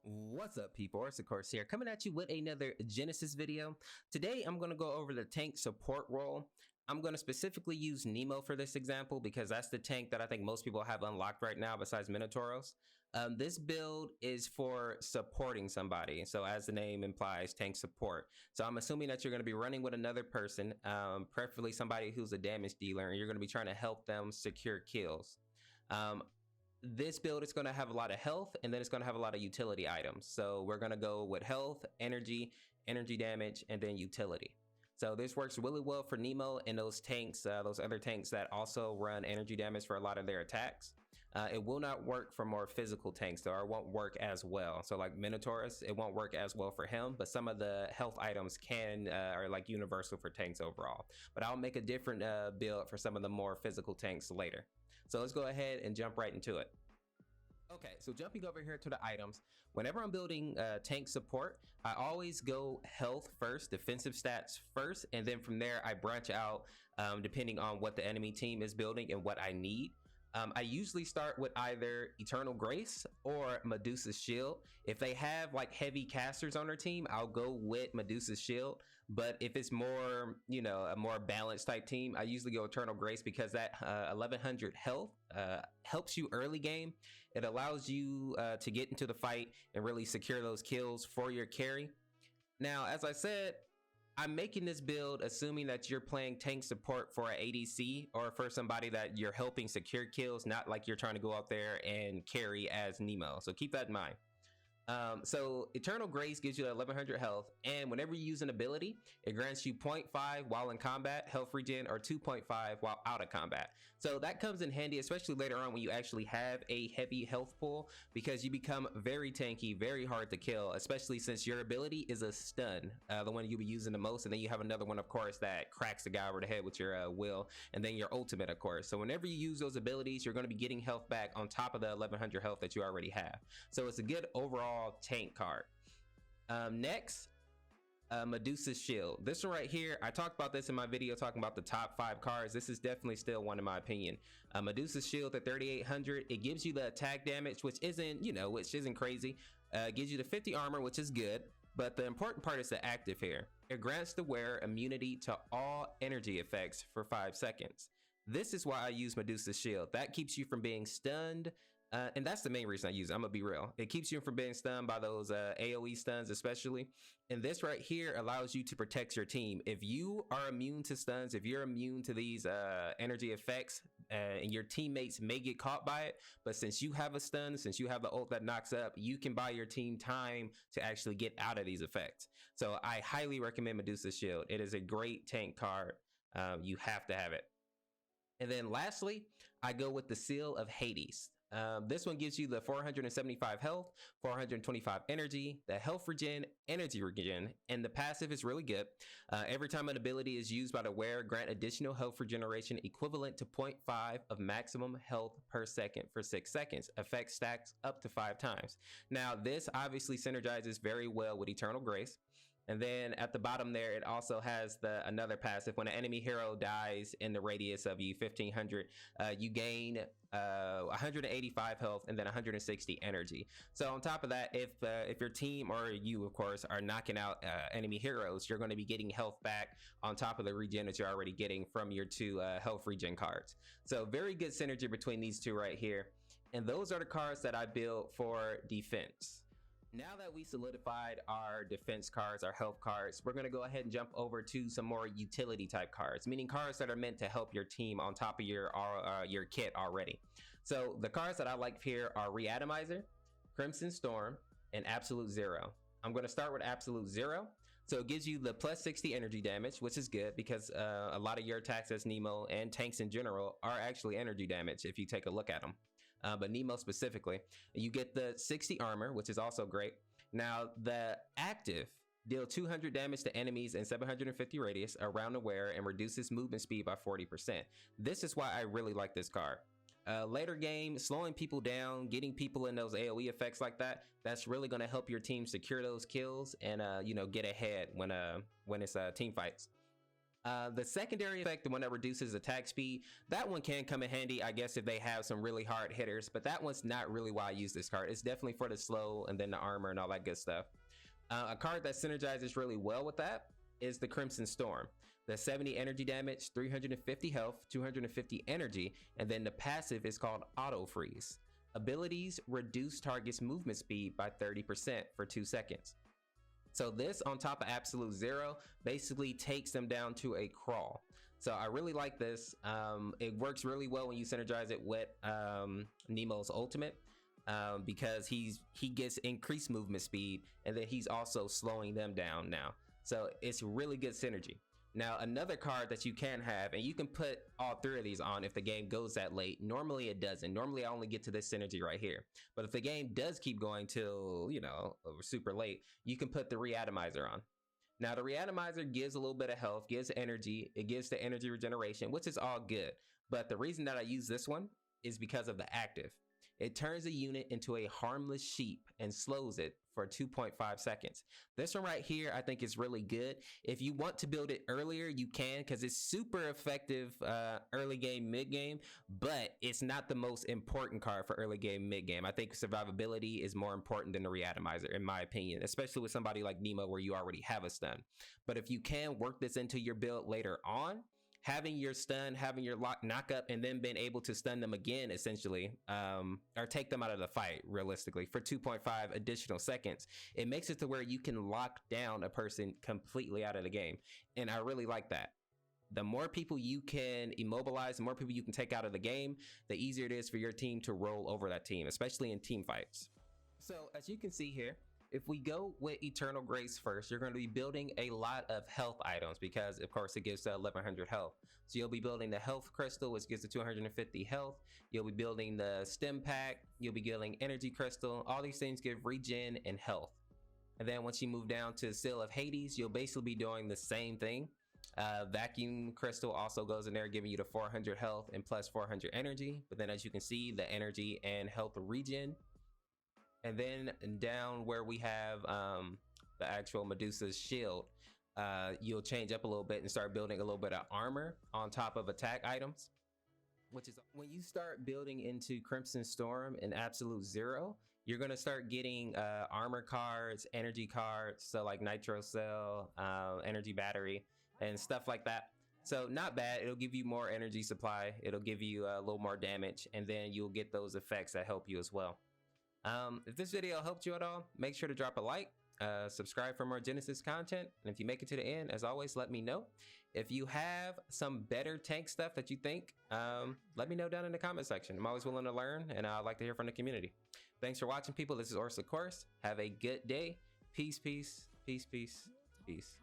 What's up, people? Orseofkorse here, coming at you with another Genesis video. Today, I'm going to go over the tank support role. I'm going to specifically use Nemo for this example because that's the tank that I think most people have unlocked right now besides Minotauros. This build is for supporting somebody. So as the name implies, tank support. So I'm assuming that you're going to be running with another person, preferably somebody who's a damage dealer, and you're going to be trying to help them secure kills. This build is going to have a lot of health, and then it's going to have a lot of utility items. So we're going to go with health, energy damage, and then utility. So this works really well for Nemo and those tanks, those other tanks that also run energy damage for a lot of their attacks. It will not work for more physical tanks though, or it won't work as well. So like Minotauros, it won't work as well for him, but some of the health items can are like universal for tanks overall. But I'll make a different build for some of the more physical tanks later. So let's go ahead and jump right into it. Okay, so jumping over here to the items, whenever I'm building tank support, I always go health first, defensive stats first, and then from there I branch out depending on what the enemy team is building and what I need. I usually start with either Eternal Grace or Medusa's Shield. If they have like heavy casters on their team, I'll go with Medusa's Shield. But if it's more, you know, a more balanced type team, I usually go Eternal Grace because that 1100 health helps you early game. It allows you to get into the fight and really secure those kills for your carry. Now, as I said, I'm making this build assuming that you're playing tank support for an ADC or for somebody that you're helping secure kills, not like you're trying to go out there and carry as Nemo. So keep that in mind. So Eternal Grace gives you 1100 health, and whenever you use an ability, it grants you 0.5 while in combat health regen, or 2.5 while out of combat. So that comes in handy, especially later on when you actually have a heavy health pool, because you become very tanky, very hard to kill, especially since your ability is a stun, the one you'll be using the most, and then you have another one, of course, that cracks the guy over the head with your will, and then your ultimate, of course. So whenever you use those abilities, you're going to be getting health back on top of the 1100 health that you already have. So it's a good overall tank card. Next, Medusa's Shield. This one right here, I talked about this in my video talking about the top 5 cards. This is definitely still one in my opinion. Medusa's Shield at 3800, it gives you the attack damage, which isn't, you know, which isn't crazy. Gives you the 50 armor, which is good, but the important part is the active here. It grants the wearer immunity to all energy effects for 5 seconds. This is why I use Medusa's Shield. That keeps you from being stunned. And that's the main reason I use it. I'm gonna be real. It keeps you from being stunned by those AoE stuns especially. And this right here allows you to protect your team. If you are immune to stuns, if you're immune to these energy effects, and your teammates may get caught by it, but since you have a stun, since you have the ult that knocks up, you can buy your team time to actually get out of these effects. So I highly recommend Medusa's Shield. It is a great tank card. You have to have it. And then lastly, I go with the Seal of Hades. This one gives you the 475 health, 425 energy, the health regen, energy regen, and the passive is really good. Every time an ability is used by the wearer, grant additional health regeneration equivalent to 0.5 of maximum health per second for 6 seconds. Effect stacks up to 5 times. Now, this obviously synergizes very well with Eternal Grace. And then at the bottom there, it also has another passive. When an enemy hero dies in the radius of you, 1500, you gain 185 health and then 160 energy. So on top of that, if your team or you, of course, are knocking out enemy heroes, you're going to be getting health back on top of the regen that you're already getting from your 2 health regen cards. So very good synergy between these 2 right here. And those are the cards that I built for defense. Now that we solidified our defense cards, our health cards, we're going to go ahead and jump over to some more utility type cards, meaning cards that are meant to help your team on top of your kit already. So the cards that I like here are Reatomizer, Crimson Storm, and Absolute Zero. I'm going to start with Absolute Zero. So it gives you the plus 60 energy damage, which is good because a lot of your attacks as Nemo and tanks in general are actually energy damage if you take a look at them. But Nemo specifically, you get the 60 armor, which is also great. Now the active deal 200 damage to enemies in 750 radius around the wearer and reduces movement speed by 40%. This is why I really like this card. Later game, slowing people down, getting people in those AoE effects like that, that's really going to help your team secure those kills and you know, get ahead when it's team fights. The secondary effect, the one that reduces attack speed, that one can come in handy, I guess, if they have some really hard hitters, but that one's not really why I use this card. It's definitely for the slow and then the armor and all that good stuff. A card that synergizes really well with that is the Crimson Storm. The 70 energy damage, 350 health, 250 energy, and then the passive is called Auto Freeze. Abilities reduce target's movement speed by 30% for 2 seconds. So this on top of Absolute Zero basically takes them down to a crawl. So I really like this. It works really well when you synergize it with Nemo's ultimate because he gets increased movement speed, and then he's also slowing them down now. So it's really good synergy. Now, another card that you can have, and you can put all 3 of these on if the game goes that late. Normally it doesn't. Normally I only get to this synergy right here. But if the game does keep going till, you know, super late, you can put the Reatomizer on. Now, the Reatomizer gives a little bit of health, gives energy, it gives the energy regeneration, which is all good. But the reason that I use this one is because of the active. It turns a unit into a harmless sheep and slows it for 2.5 seconds. This one right here, I think is really good. If you want to build it earlier, you can, because it's super effective early game, mid game, but it's not the most important card for early game, mid game. I think survivability is more important than the Reatomizer, in my opinion, especially with somebody like Nemo where you already have a stun. But if you can work this into your build later on, having your stun, having your knock up, and then being able to stun them again, essentially, or take them out of the fight, realistically, for 2.5 additional seconds, it makes it to where you can lock down a person completely out of the game. And I really like that. The more people you can immobilize, the more people you can take out of the game, the easier it is for your team to roll over that team, especially in team fights. So as you can see here, if we go with Eternal Grace first, you're going to be building a lot of health items because, of course, it gives 1100 health. So you'll be building the health crystal, which gives the 250 health. You'll be building the stem pack. You'll be building energy crystal. All these things give regen and health. And then once you move down to Seal of Hades, you'll basically be doing the same thing. Vacuum crystal also goes in there, giving you the 400 health and plus 400 energy. But then as you can see, the energy and health regen. And then down where we have the actual Medusa's shield, you'll change up a little bit and start building a little bit of armor on top of attack items. Which is when you start building into Crimson Storm and Absolute Zero, you're going to start getting armor cards, energy cards, so like Nitro Cell, energy battery, and stuff like that. So not bad. It'll give you more energy supply. It'll give you a little more damage, and then you'll get those effects that help you as well. If this video helped you at all, make sure to drop a like, subscribe for more Genesis content, and if you make it to the end, as always, let me know. If you have some better tank stuff that you think, let me know down in the comment section. I'm always willing to learn, and I'd like to hear from the community. Thanks for watching, people. This is Orseofkorse. Have a good day. Peace, peace, peace, peace, peace.